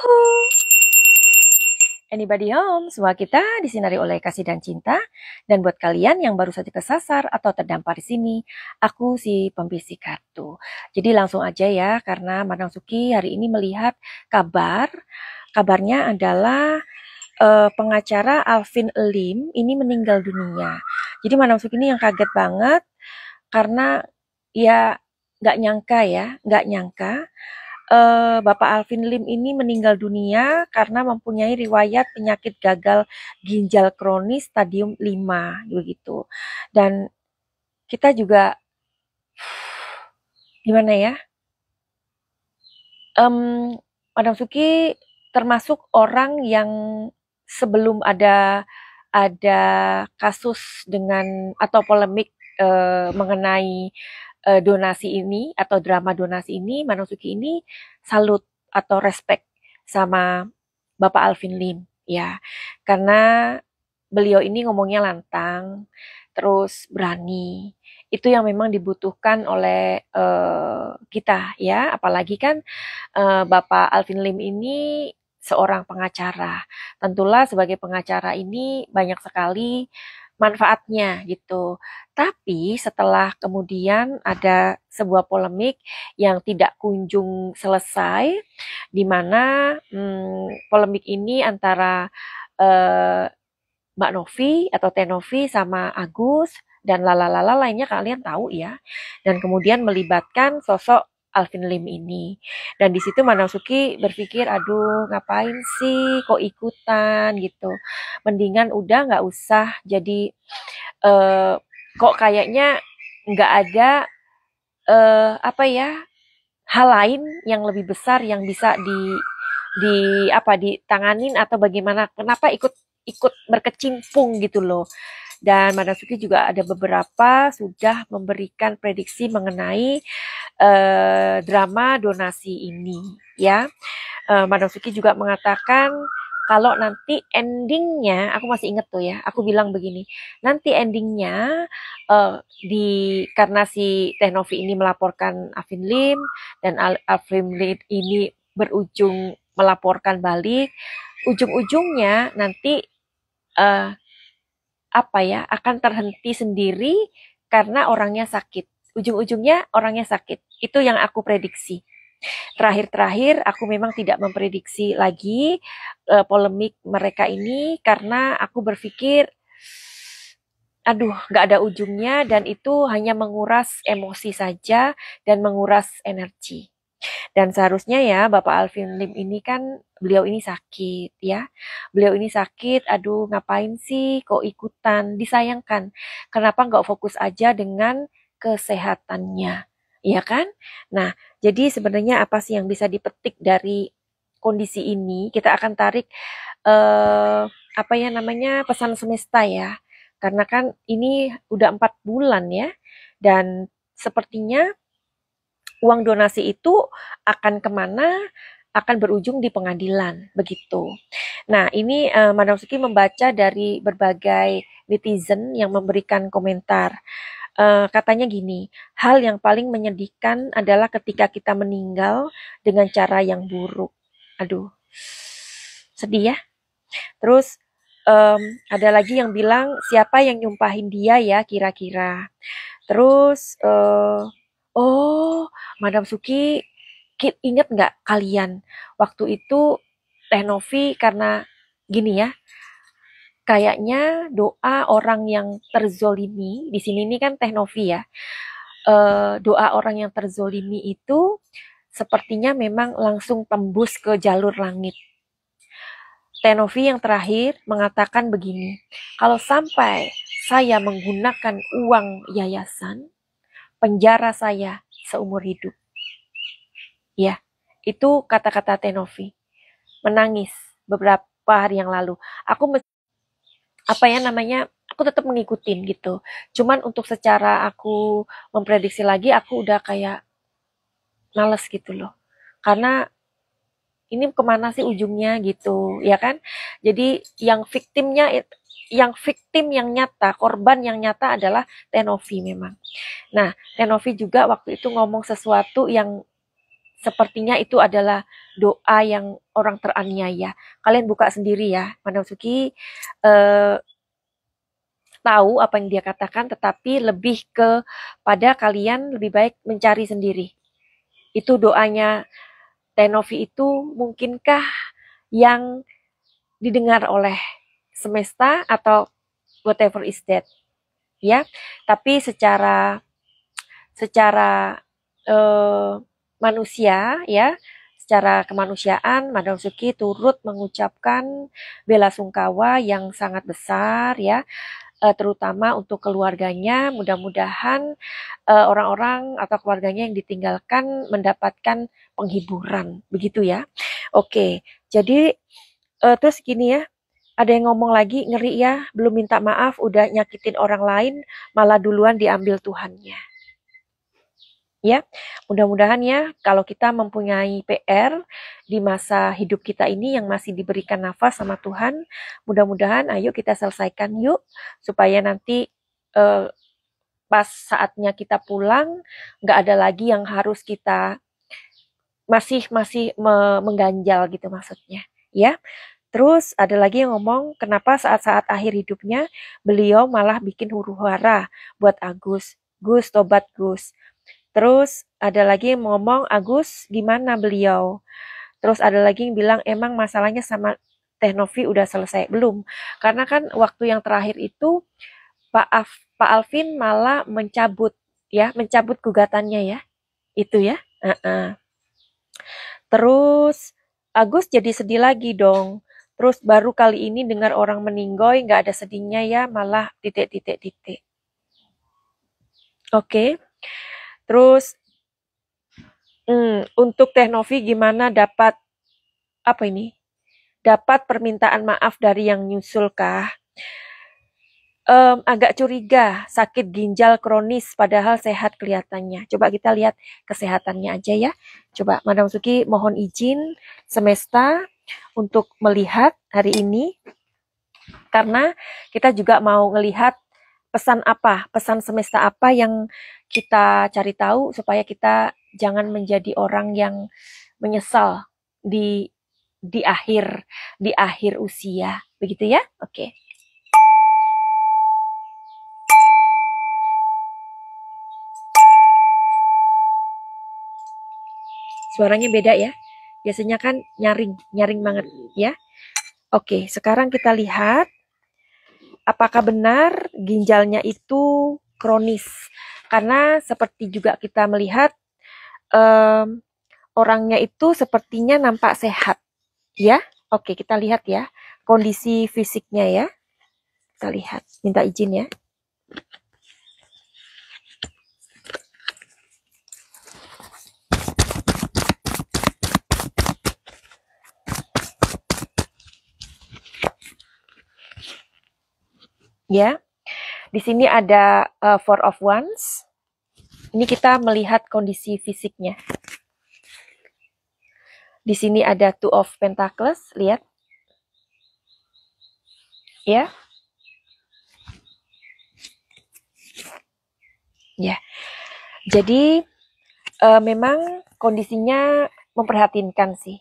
Yuhu! Anybody home? Semua kita disinari oleh kasih dan cinta. Dan buat kalian yang baru saja kesasar atau terdampar di sini, aku si pembisik kartu. Jadi langsung aja ya, karena Madam Suki hari ini melihat kabarnya adalah pengacara Alvin Lim ini meninggal dunia. Jadi Madam Suki ini yang kaget banget, karena ya nggak nyangka Bapak Alvin Lim ini meninggal dunia karena mempunyai riwayat penyakit gagal ginjal kronis stadium 5 begitu. Dan kita juga gimana ya? Madam Suki termasuk orang yang sebelum ada kasus dengan atau polemik mengenai donasi ini atau drama donasi ini, Madam Suki ini salut atau respect sama Bapak Alvin Lim ya, karena beliau ini ngomongnya lantang, terus berani. Itu yang memang dibutuhkan oleh kita ya, apalagi kan Bapak Alvin Lim ini seorang pengacara. Tentulah sebagai pengacara ini banyak sekali manfaatnya gitu. Tapi setelah kemudian ada sebuah polemik yang tidak kunjung selesai, di mana polemik ini antara eh, Mbak Novi atau Tenovi sama Agus dan lalalala lainnya kalian tahu ya. Dan kemudian melibatkan sosok Alvin Lim ini. Dan di situ Manasuki berpikir, aduh ngapain sih kok ikutan gitu. Mendingan udah nggak usah jadi kok kayaknya nggak ada apa ya hal lain yang lebih besar yang bisa ditanganin atau bagaimana, kenapa ikut ikut berkecimpung gitu loh. Dan Madam Suki juga ada beberapa sudah memberikan prediksi mengenai drama donasi ini ya. Madam Suki juga mengatakan kalau nanti endingnya, aku masih inget tuh ya, aku bilang begini, nanti endingnya karena si Teh Novi ini melaporkan Alvin Lim dan Alvin Lim ini berujung melaporkan balik, ujung-ujungnya nanti eh, apa ya akan terhenti sendiri karena orangnya sakit. Ujung-ujungnya orangnya sakit. Itu yang aku prediksi. Terakhir-terakhir aku memang tidak memprediksi lagi polemik mereka ini karena aku berpikir aduh nggak ada ujungnya dan itu hanya menguras emosi saja dan menguras energi. Dan seharusnya ya Bapak Alvin Lim ini kan beliau ini sakit ya. Beliau ini sakit, aduh ngapain sih kok ikutan, disayangkan. Kenapa nggak fokus aja dengan kesehatannya, ya kan? Nah, jadi sebenarnya apa sih yang bisa dipetik dari kondisi ini? Kita akan tarik apa ya namanya pesan semesta ya. Karena kan ini udah 4 bulan ya. Dan sepertinya uang donasi itu akan kemana? Akan berujung di pengadilan, begitu. Nah, ini Madam Suki membaca dari berbagai netizen yang memberikan komentar. Katanya gini, hal yang paling menyedihkan adalah ketika kita meninggal dengan cara yang buruk. Aduh, sedih ya. Terus ada lagi yang bilang siapa yang nyumpahin dia ya kira-kira. Terus oh, Madam Suki, inget nggak kalian waktu itu Teh Novi karena gini ya, kayaknya doa orang yang terzolimi di sini ini kan Teh Novi ya, doa orang yang terzolimi itu sepertinya memang langsung tembus ke jalur langit. Teh Novi yang terakhir mengatakan begini, kalau sampai saya menggunakan uang yayasan, penjara saya seumur hidup. Ya, itu kata-kata Tenovi. Menangis beberapa hari yang lalu. Aku apa ya namanya? Aku tetap mengikutin gitu. Cuman untuk secara aku memprediksi lagi, aku udah kayak males gitu loh. Karena ini kemana sih ujungnya gitu, ya kan? Jadi yang viktim yang nyata, korban yang nyata adalah Tenovi memang. Nah, Tenovi juga waktu itu ngomong sesuatu yang sepertinya itu adalah doa yang orang teraniaya. Kalian buka sendiri ya, Madam Suki tahu apa yang dia katakan, tetapi lebih kepada kalian lebih baik mencari sendiri. Itu doanya Tenovi itu mungkinkah yang didengar oleh semesta atau whatever is that, ya. Tapi secara eh, manusia, ya, secara kemanusiaan, Madam Suki turut mengucapkan bela sungkawa yang sangat besar, ya, terutama untuk keluarganya. Mudah-mudahan orang-orang atau keluarganya yang ditinggalkan mendapatkan penghiburan, begitu ya. Oke, jadi terus gini ya, ada yang ngomong lagi, ngeri ya, belum minta maaf udah nyakitin orang lain, malah duluan diambil Tuhannya. Ya, mudah-mudahan ya kalau kita mempunyai PR di masa hidup kita ini yang masih diberikan nafas sama Tuhan, mudah-mudahan ayo kita selesaikan yuk supaya nanti eh, pas saatnya kita pulang nggak ada lagi yang harus kita masih masih mengganjal gitu maksudnya, ya. Terus ada lagi yang ngomong kenapa saat-saat akhir hidupnya beliau malah bikin huru-hara buat Agus. Gus, tobat Gus. Terus ada lagi yang ngomong Agus gimana beliau. Terus ada lagi yang bilang emang masalahnya sama Teh Novi udah selesai. Belum. Karena kan waktu yang terakhir itu Pak Alvin malah mencabut ya, mencabut gugatannya ya. Itu ya. Terus Agus jadi sedih lagi dong. Terus baru kali ini dengar orang meninggoy, nggak ada sedihnya ya, malah titik. Oke. Terus untuk Teh Novi gimana dapat apa ini? Dapat permintaan maaf dari yang nyusul kah? Agak curiga sakit ginjal kronis padahal sehat kelihatannya. Coba kita lihat kesehatannya aja ya. Coba Madam Suki mohon izin semesta untuk melihat hari ini karena kita juga mau melihat pesan semesta apa yang kita cari tahu supaya kita jangan menjadi orang yang menyesal di akhir usia. Begitu ya? Oke. Suaranya beda ya. Biasanya kan nyaring banget ya. Oke, sekarang kita lihat apakah benar ginjalnya itu kronis. Karena seperti juga kita melihat orangnya itu sepertinya nampak sehat. Ya, oke kita lihat ya kondisi fisiknya ya. Kita lihat, minta izin ya. Ya, di sini ada Four of Wands. Ini kita melihat kondisi fisiknya. Di sini ada Two of Pentacles, lihat. Ya. Ya. Jadi memang kondisinya memprihatinkan sih.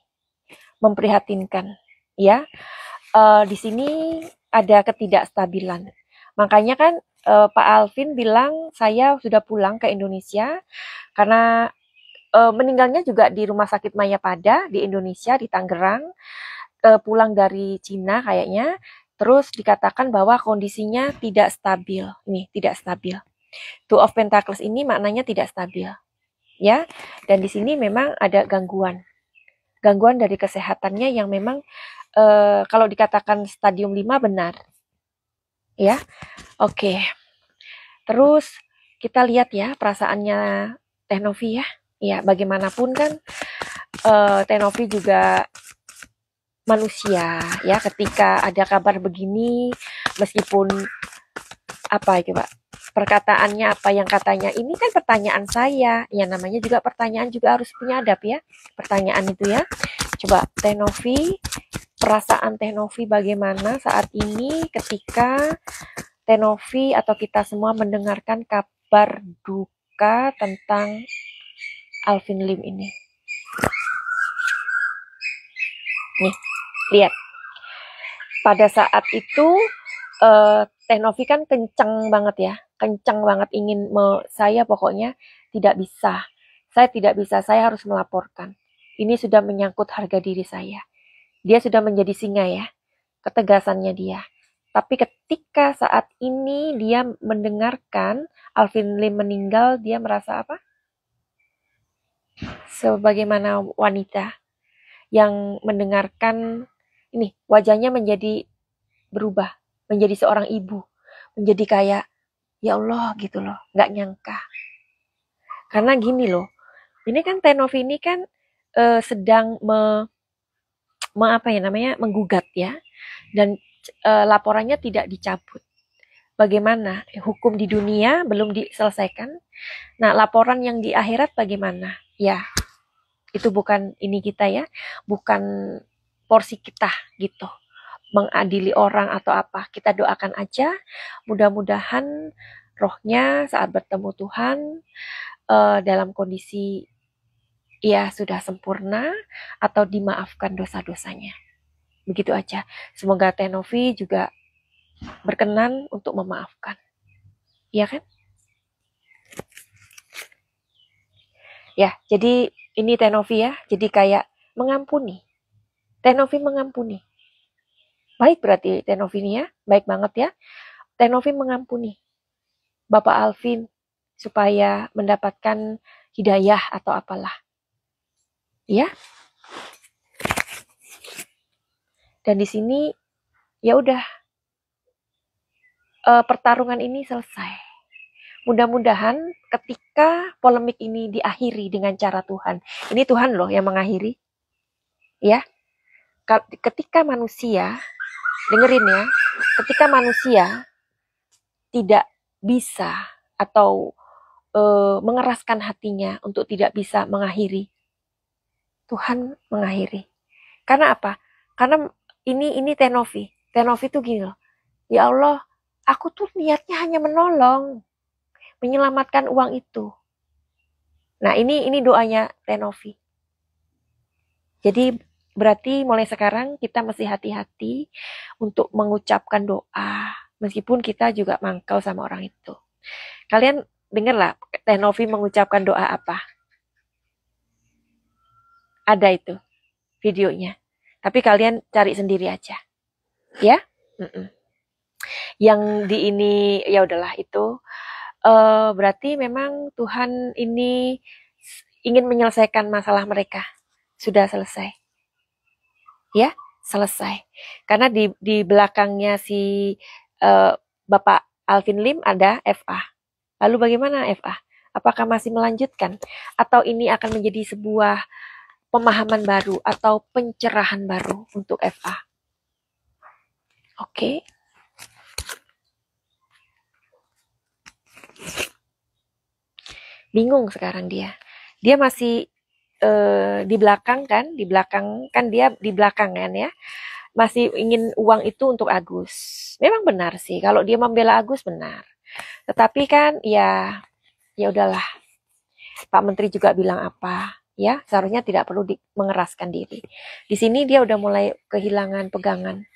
Memprihatinkan, ya. Di sini ada ketidakstabilan. Makanya kan Pak Alvin bilang saya sudah pulang ke Indonesia karena meninggalnya juga di Rumah Sakit Mayapada di Indonesia di Tangerang. Pulang dari Cina kayaknya. Terus dikatakan bahwa kondisinya tidak stabil. Nih, tidak stabil. Two of Pentacles ini maknanya tidak stabil. Ya. Dan di sini memang ada gangguan. Gangguan dari kesehatannya yang memang kalau dikatakan stadium 5 benar. Ya. Oke. Terus kita lihat ya perasaannya Teh Novi ya. Ya, bagaimanapun kan Teh Novi juga manusia ya, ketika ada kabar begini meskipun apa coba perkataannya apa yang katanya ini kan pertanyaan saya ya, namanya juga pertanyaan juga harus punya adab ya pertanyaan itu ya. Coba Teh Novi, perasaan Teh Novi bagaimana saat ini ketika Teh Novi atau kita semua mendengarkan kabar duka tentang Alvin Lim ini. Nih, lihat. Pada saat itu Teh Novi kan kencang banget ya, kencang banget ingin saya pokoknya tidak bisa. Saya tidak bisa, saya harus melaporkan. Ini sudah menyangkut harga diri saya. Dia sudah menjadi singa ya, ketegasannya dia. Tapi ketika saat ini dia mendengarkan Alvin Lim meninggal, dia merasa apa? Sebagaimana wanita yang mendengarkan ini, wajahnya menjadi berubah, menjadi seorang ibu, menjadi kayak ya Allah gitu loh, nggak nyangka. Karena gini loh, ini kan Teh Novi ini kan sedang apa ya namanya menggugat ya, dan laporannya tidak dicabut. Bagaimana hukum di dunia belum diselesaikan? Nah, laporan yang di akhirat bagaimana? Ya, itu bukan ini kita ya, bukan porsi kita gitu. Mengadili orang atau apa. Kita doakan aja, mudah-mudahan rohnya saat bertemu Tuhan dalam kondisi ya sudah sempurna atau dimaafkan dosa-dosanya. Begitu aja. Semoga Teh Novi juga berkenan untuk memaafkan. Iya kan? Ya, jadi ini Teh Novi ya. Jadi kayak mengampuni. Teh Novi mengampuni. Baik berarti Teh Novi ini ya. Baik banget ya. Teh Novi mengampuni Bapak Alvin supaya mendapatkan hidayah atau apalah. Ya. Dan di sini ya udah pertarungan ini selesai. Mudah-mudahan ketika polemik ini diakhiri dengan cara Tuhan. Ini Tuhan loh yang mengakhiri. Ya. Ketika manusia, dengerin ya, ketika manusia tidak bisa atau mengeraskan hatinya untuk tidak bisa mengakhiri, Tuhan mengakhiri. Karena apa? Karena ini Teh Novi. Teh Novi tuh gini loh. Ya Allah, aku tuh niatnya hanya menolong, menyelamatkan uang itu. Nah, ini doanya Teh Novi. Jadi berarti mulai sekarang kita mesti hati-hati untuk mengucapkan doa. Meskipun kita juga mangkal sama orang itu. Kalian dengarlah Teh Novi mengucapkan doa apa? Ada itu videonya. Tapi kalian cari sendiri aja. Ya? Yang di ini ya udahlah itu. Berarti memang Tuhan ini ingin menyelesaikan masalah mereka. Sudah selesai. Ya, selesai. Karena di belakangnya si Bapak Alvin Lim ada FA. Lalu bagaimana FA? Apakah masih melanjutkan? Atau ini akan menjadi sebuah pemahaman baru atau pencerahan baru untuk FA? Oke. Bingung sekarang dia. Dia masih di belakang kan? Di belakang kan dia di belakang kan ya? Masih ingin uang itu untuk Agus. Memang benar sih. Kalau dia membela Agus benar. Tetapi kan ya udahlah. Pak Menteri juga bilang apa, ya seharusnya tidak perlu mengeraskan diri. Di sini dia udah mulai kehilangan pegangan,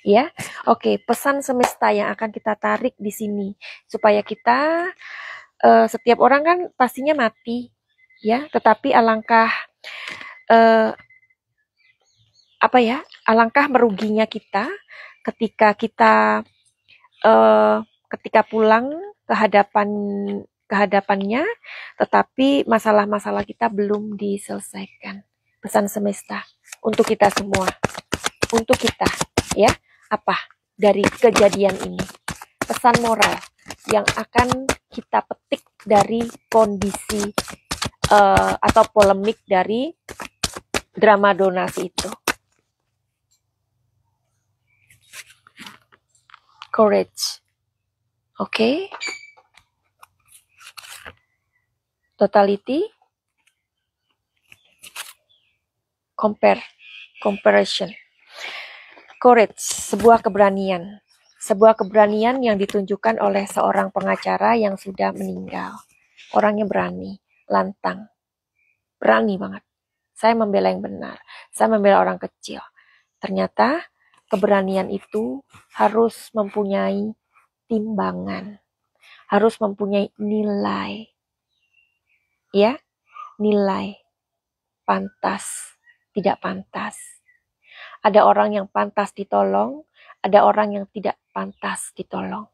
ya. Oke, pesan semesta yang akan kita tarik di sini supaya kita setiap orang kan pastinya mati, ya. Tetapi alangkah apa ya? Alangkah meruginya kita ketika kita ketika pulang ke hadapannya, tetapi masalah-masalah kita belum diselesaikan. Pesan semesta untuk kita semua, untuk kita, ya, apa dari kejadian ini? Pesan moral yang akan kita petik dari kondisi atau polemik dari drama donasi itu. Courage, oke? Totality, comparison, courage, sebuah keberanian yang ditunjukkan oleh seorang pengacara yang sudah meninggal. Orangnya berani, lantang, berani banget. Saya membela yang benar. Saya membela orang kecil. Ternyata keberanian itu harus mempunyai timbangan, harus mempunyai nilai. Ya, nilai pantas, tidak pantas. Ada orang yang pantas ditolong, ada orang yang tidak pantas ditolong.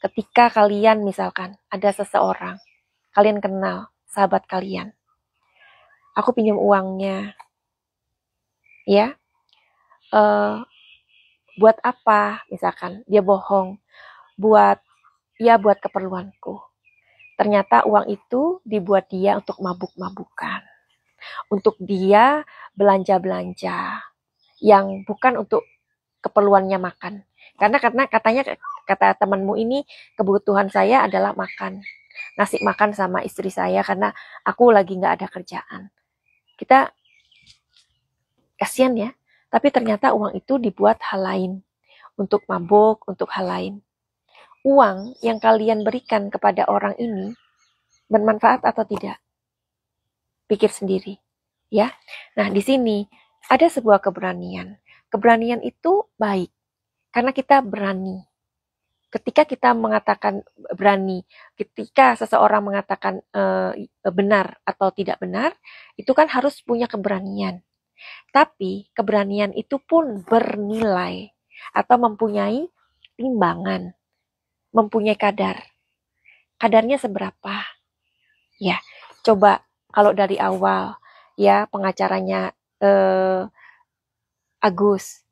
Ketika kalian misalkan ada seseorang, kalian kenal sahabat kalian, aku pinjam uangnya, ya, buat apa? Misalkan dia bohong, buat keperluanku. Ternyata uang itu dibuat dia untuk mabuk-mabukan, untuk dia belanja-belanja yang bukan untuk keperluannya makan. Karena katanya kata temanmu ini kebutuhan saya adalah makan. Ngasih makan sama istri saya karena aku lagi nggak ada kerjaan. Kita kasihan ya, tapi ternyata uang itu dibuat hal lain. Untuk mabuk, untuk hal lain. Uang yang kalian berikan kepada orang ini bermanfaat atau tidak? Pikir sendiri, ya. Nah, di sini ada sebuah keberanian. Keberanian itu baik karena kita berani. Ketika kita mengatakan berani, ketika seseorang mengatakan benar atau tidak benar, itu kan harus punya keberanian. Tapi keberanian itu pun bernilai atau mempunyai timbangan, mempunyai kadar. Kadarnya seberapa? Ya, coba kalau dari awal ya pengacaranya Agus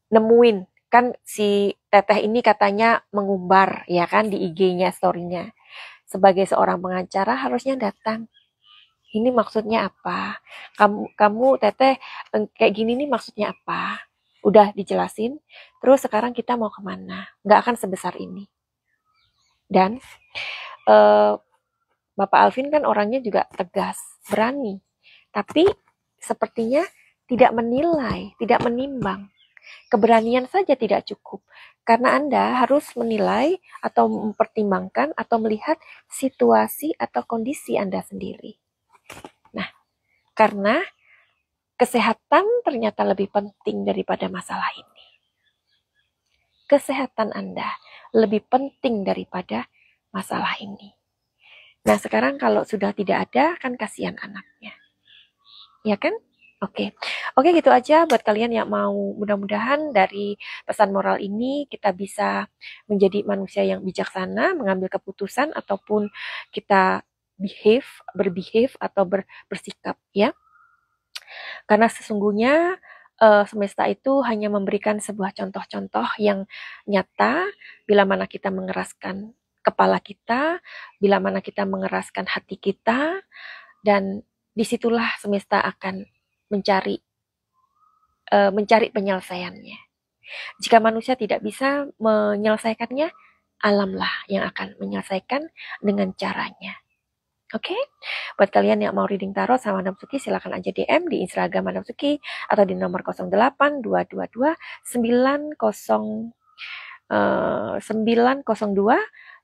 nemuin kan si Teteh ini katanya mengumbar ya kan di IG-nya, story-nya. Sebagai seorang pengacara harusnya datang. Ini maksudnya apa? Kamu Teteh kayak gini nih maksudnya apa? Udah dijelasin. Terus sekarang kita mau kemana? Nggak akan sebesar ini. Dan Bapak Alvin kan orangnya juga tegas, berani. Tapi sepertinya tidak menilai, tidak menimbang. Keberanian saja tidak cukup. Karena Anda harus menilai atau mempertimbangkan atau melihat situasi atau kondisi Anda sendiri. Nah, karena kesehatan ternyata lebih penting daripada masalah ini. Kesehatan Anda lebih penting daripada masalah ini. Nah, sekarang kalau sudah tidak ada, kan kasihan anaknya. Ya kan? Oke. Oke, gitu aja buat kalian yang mau, mudah-mudahan dari pesan moral ini kita bisa menjadi manusia yang bijaksana, mengambil keputusan ataupun kita berbehave atau bersikap ya. Karena sesungguhnya semesta itu hanya memberikan sebuah contoh-contoh yang nyata bila mana kita mengeraskan kepala kita, bila mana kita mengeraskan hati kita, dan disitulah semesta akan mencari penyelesaiannya. Jika manusia tidak bisa menyelesaikannya, alamlah yang akan menyelesaikan dengan caranya. Oke, buat kalian yang mau reading tarot sama Madam Suki, silakan aja DM di Instagram Madam Suki atau di nomor 08222 90 902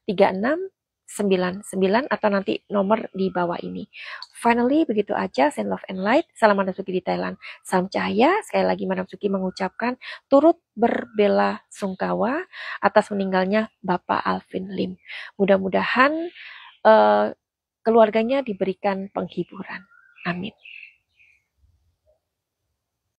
3699 atau nanti nomor di bawah ini. Finally, begitu aja. Send love and light. Salam Madam Suki di Thailand. Salam cahaya. Sekali lagi Madam Suki mengucapkan turut berbela sungkawa atas meninggalnya Bapak Alvin Lim. Mudah-mudahan keluarganya diberikan penghiburan. Amin.